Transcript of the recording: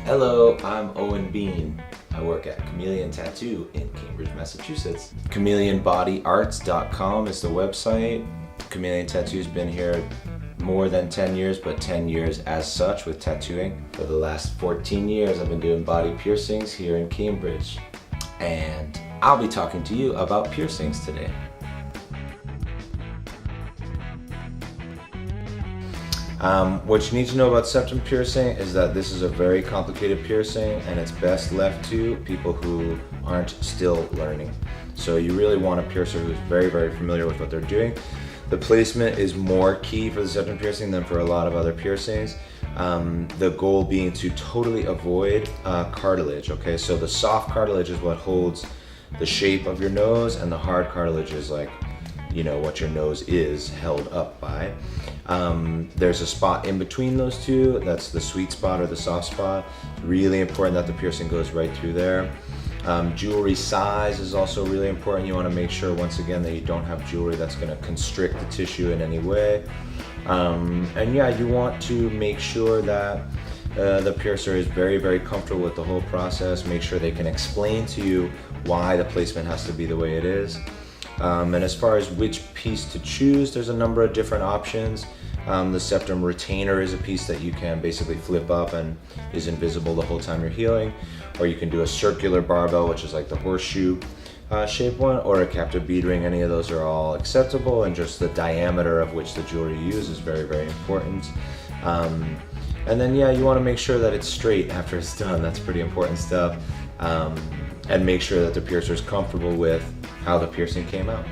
Hello, I'm Owen Bean. I work at Chameleon Tattoo in Cambridge, Massachusetts. ChameleonBodyArts.com is the website. Chameleon Tattoo's been here more than 10 years, but 10 years as such with tattooing. For the last 14 years, I've been doing body piercings here in Cambridge. And I'll be talking to you about piercings today. What you need to know about septum piercing is that this is a very complicated piercing and it's best left to people who aren't still learning. So you really want a piercer who's very, very familiar with what they're doing. The placement is more key for the septum piercing than for a lot of other piercings. The goal being to totally avoid cartilage, okay? So the soft cartilage is what holds the shape of your nose, and the hard cartilage is like, you know, what your nose is held up by. There's a spot in between those two, that's the sweet spot or the soft spot. It's really important that the piercing goes right through there. Jewelry size is also really important. You want to make sure, once again, that you don't have jewelry that's going to constrict the tissue in any way. And yeah, you want to make sure that the piercer is very, very comfortable with the whole process. Make sure they can explain to you why the placement has to be the way it is. And as far as which piece to choose, there's a number of different options. The septum retainer is a piece that you can basically flip up and is invisible the whole time you're healing. Or you can do a circular barbell, which is like the horseshoe shaped one, or a captive bead ring. Any of those are all acceptable, and just the diameter of which the jewelry you use is very, very important. And then yeah, you want to make sure that it's straight after it's done. That's pretty important stuff. And make sure that the piercer is comfortable with how the piercing came out.